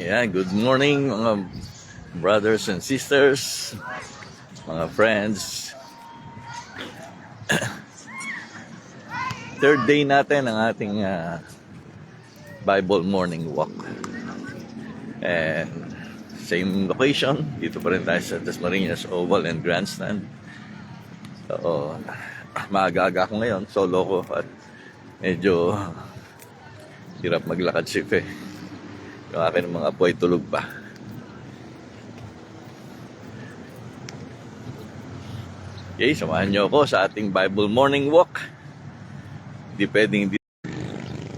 Ayan, good morning mga brothers and sisters, mga friends. Third day natin ang ating Bible morning walk. And same location, dito pa rin tayo sa Dasmariñas Oval and Grandstand. So, maaga-aga ako ngayon, solo ko at medyo hirap maglakad shift eh. Yung akin mga apoy tulog pa. Okay, samahan nyo ako sa ating Bible morning walk. Di pwedeng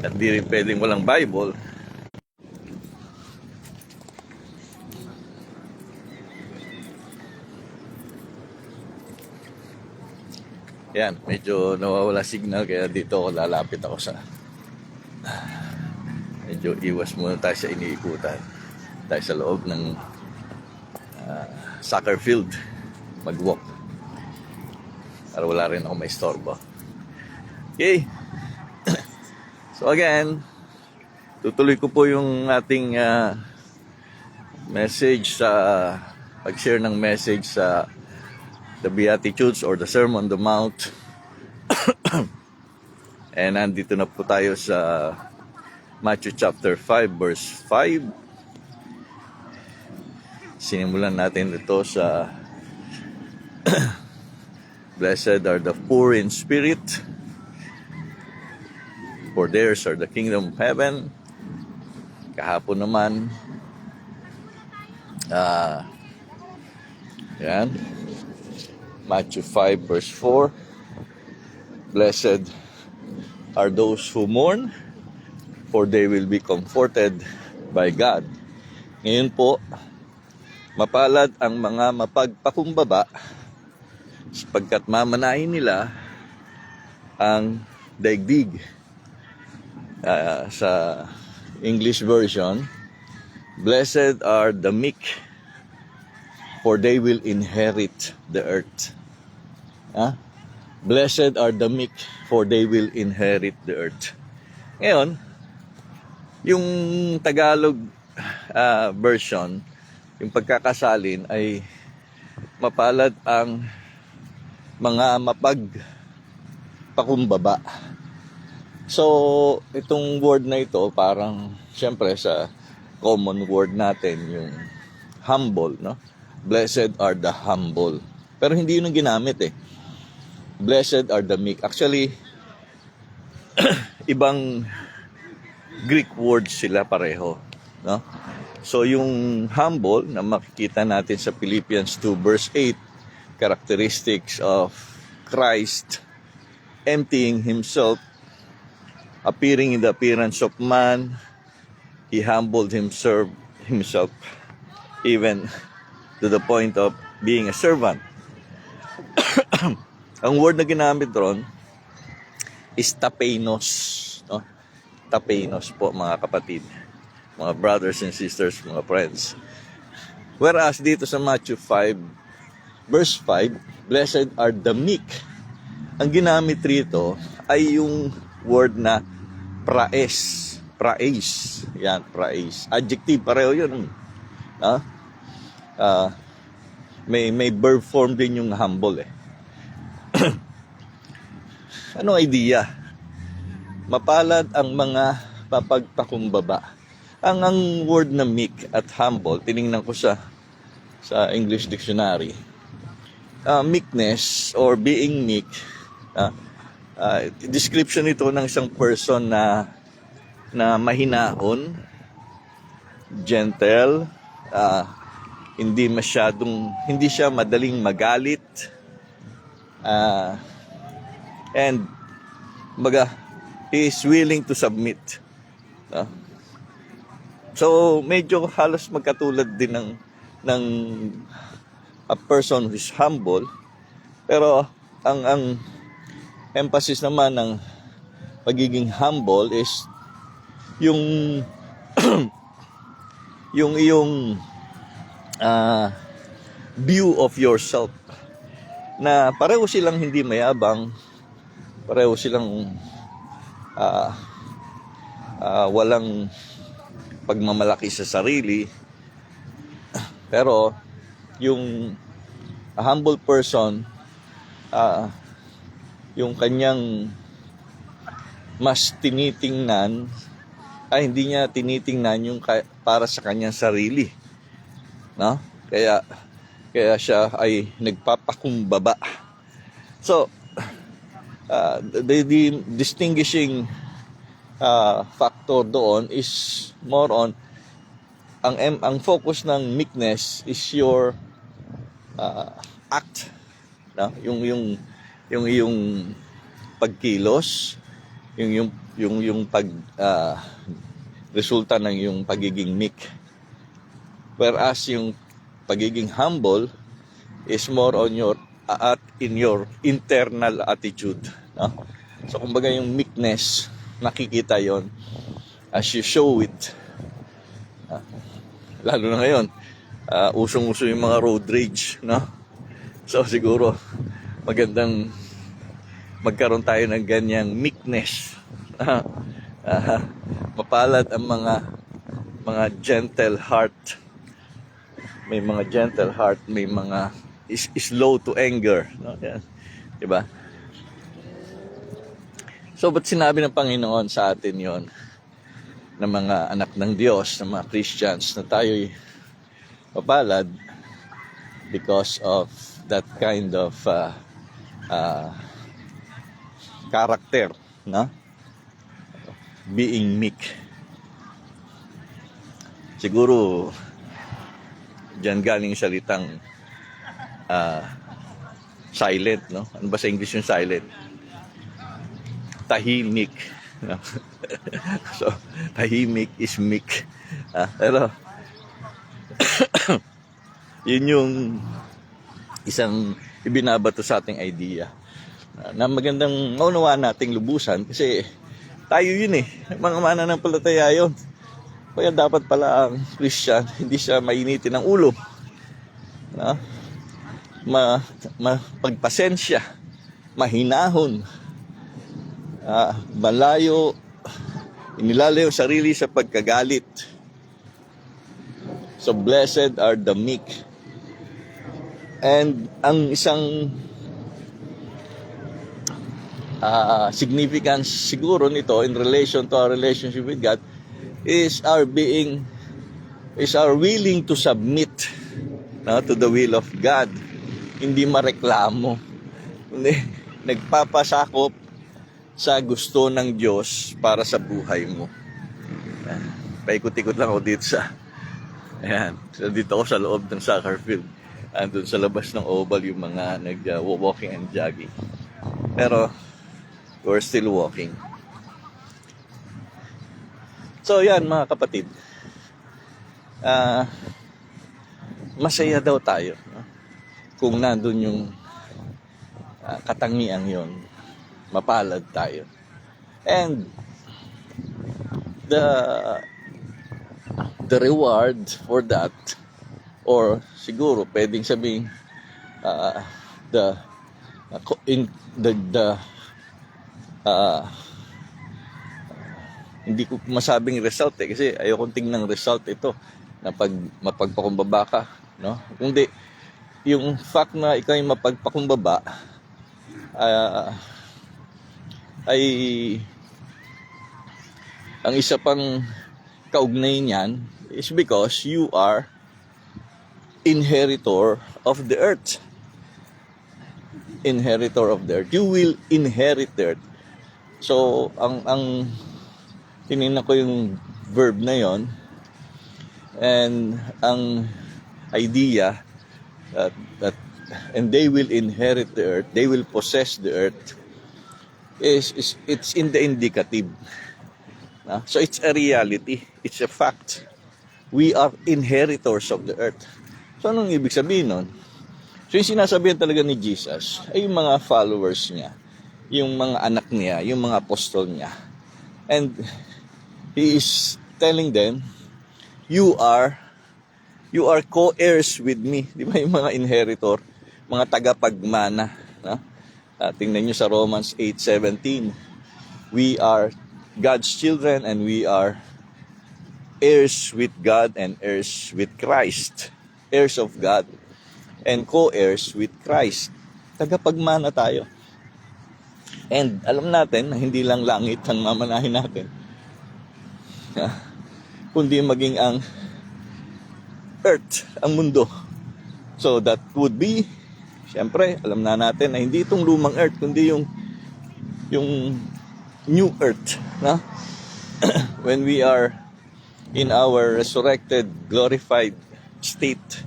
at di rin pwedeng walang Bible. Yan, medyo nawawala signal kaya dito ako lalapit ako sa medyo iwas muna tayo sa iniikutan. Tayo sa loob ng soccer field mag-walk para wala rin ako may istorbo. Okay. So again, tutuloy ko po yung ating message sa pag-share ng message sa the Beatitudes or the Sermon on the Mount. And nandito na po tayo sa Matthew chapter 5 verse 5. Sinimulan natin ito sa Blessed are the poor in spirit, for theirs are the kingdom of heaven. Kahapon naman yan, Matthew 5 verse 4. Blessed are those who mourn, for they will be comforted by God. Ngayon po, mapalad ang mga mapagpakumbaba sapagkat mamanahin nila ang daigdig. Sa English version, blessed are the meek, for they will inherit the earth. Blessed are the meek, for they will inherit the earth. Ngayon, yung Tagalog version, yung pagkakasalin ay mapalad ang mga mapagpakumbaba. So, itong word na ito parang siyempre sa common word natin yung humble, no? Blessed are the humble. Pero hindi yun ang ginamit eh. Blessed are the meek. Actually, ibang Greek words sila pareho, no? So yung humble na makikita natin sa Philippians 2 verse 8, characteristics of Christ, emptying himself, appearing in the appearance of man, he humbled himself even to the point of being a servant. Ang word na ginamit ron is tapeinos. Tapeinos po mga kapatid, mga brothers and sisters, mga friends. Whereas dito sa Matthew 5 verse 5, blessed are the meek. Ang ginamit rito ay yung word na praise. Praise. Yan, praise. Adjective, pareho yun. May verb form din yung humble eh. Anong idea? Mapalad ang mga papagpakumbaba. Ang word na meek at humble, tiningnan ko sa English dictionary. Meekness or being meek, description ito ng isang person na mahinahon, gentle, hindi siya madaling magalit, and he is willing to submit. So medyo halos magkatulad din ng a person who is humble, pero ang emphasis naman ng pagiging humble is yung yung iyong view of yourself, na pareho silang hindi mayabang, pareho silang walang pagmamalaki sa sarili. Pero yung a humble person, yung kanyang mas tinitingnan, hindi niya tinitingnan yung para sa kanyang sarili, no? Kaya siya ay nagpapakumbaba. So the distinguishing factor doon is more on ang focus ng meekness is your act, no? Yung pagkilos, yung pag resulta ng yung pagiging meek. Whereas yung pagiging humble is more on your in your internal attitude, no? So kumbaga yung meekness, nakikita yon as you show it. Lalo na ngayon, usong-uso yung mga road rage, no? So siguro magandang magkaroon tayo ng ganyang meekness. Mapalad ang mga gentle heart. May mga gentle heart, may mga is slow to anger, no? Yan, 'di ba? So ba't sinabi ng Panginoon sa atin 'yon, na mga anak ng Diyos, na mga Christians, na tayo'y mapalad because of that kind of character, no? Being meek. Siguro diyan galing yung salitang silent, no? Ano ba sa English yung silent? Tahimik, no? So tahimik is meek. Pero yun yung isang ibinabato sa ating idea na magandang maunawaan nating lubusan, kasi tayo yun mga mananampalataya yun. Kaya dapat pala ang Christian, hindi siya mainitin ng ulo, no? Pagpasensya, mahinahon, malayo, inilalayo sarili sa pagkagalit. So blessed are the meek. And ang isang significance siguro nito in relation to our relationship with God is our willing to submit, no, to the will of God. Hindi mareklamo, hindi nagpapasakop sa gusto ng Diyos para sa buhay mo. Paikot-ikot lang ako dito so dito ako sa loob ng soccer field. Andun sa labas ng oval yung mga nag-walking and jogging. Pero we're still walking. So yan mga kapatid, masaya daw tayo, no? Kung nandun yung katangian yon, mapalad tayo. And the reward for that, or siguro pwedeng sabihin hindi ko masabing result kasi ayokong tingnan result ito na mapagpakumbaba ka, no? Kundi yung fact na ikaw ay mapagpakumbaba ay ang isa pang kaugnay niyan is because you are inheritor of the earth. Inheritor of the earth. You will inherit the earth. So ang tinignan ko yung verb na yon, and ang idea that and they will inherit the earth, they will possess the earth, is it's in the indicative. So it's a reality, it's a fact. We are inheritors of the earth. So anong ibig sabihin nun? So yung sinasabihan talaga ni Jesus ay yung mga followers niya, yung mga anak niya, yung mga apostol niya. And He is telling them, you are co-heirs with me. Di ba yung mga inheritor, mga tagapagmana, no? Tingnan nyo sa Romans 8:17. We are God's children and we are heirs with God and heirs with Christ. Heirs of God and co-heirs with Christ. Tagapagmana tayo. And alam natin na hindi lang langit ang mamanahin natin, kundi maging ang earth, ang mundo. So that would be, siyempre, alam na natin na hindi itong lumang earth, kundi yung new earth. Na? When we are in our resurrected, glorified state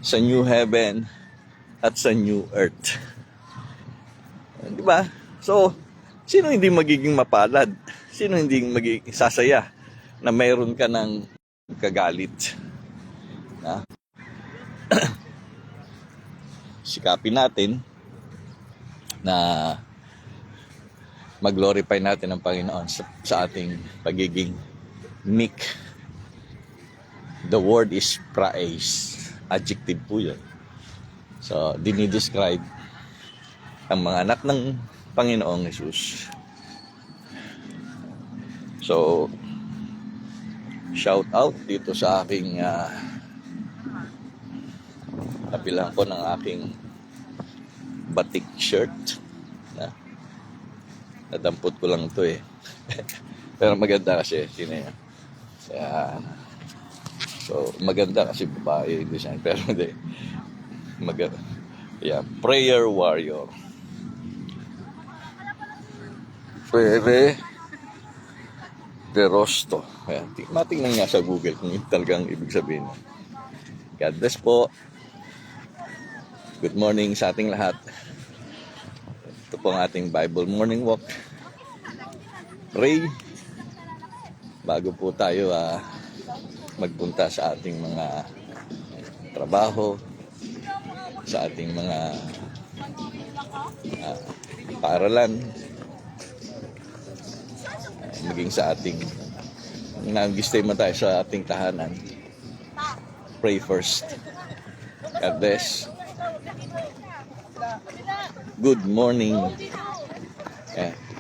sa new heaven at sa new earth. Di ba? So, sino hindi magiging mapalad? Sino hindi magiging sasaya na mayroon ka ng kagalit? Na? Sikapin natin na mag-glorify natin ang Panginoon sa ating pagiging meek. The word is praise. Adjective po yun. So, dinidescribe ang mga anak ng Panginoong Jesus. So, shout out dito sa aking kapilang ko ng aking batik shirt. Nadampot ko lang ito eh. Pero maganda kasi. Sino yan? So, maganda kasi babae yung design. Pero hindi. Maganda. Yeah, prayer warrior. Pere de Rosto. Ayan, matingnan nga sa Google kung talagang ibig sabihin. God bless po. Good morning sa ating lahat. Ito po ang ating Bible morning walk. Pray bago po tayo magpunta sa ating mga trabaho, sa ating mga paaralan, maging sa ating nag-stay man tayo sa ating tahanan. Pray first. God bless. Good morning.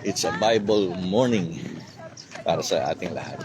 It's a Bible morning para sa ating lahat.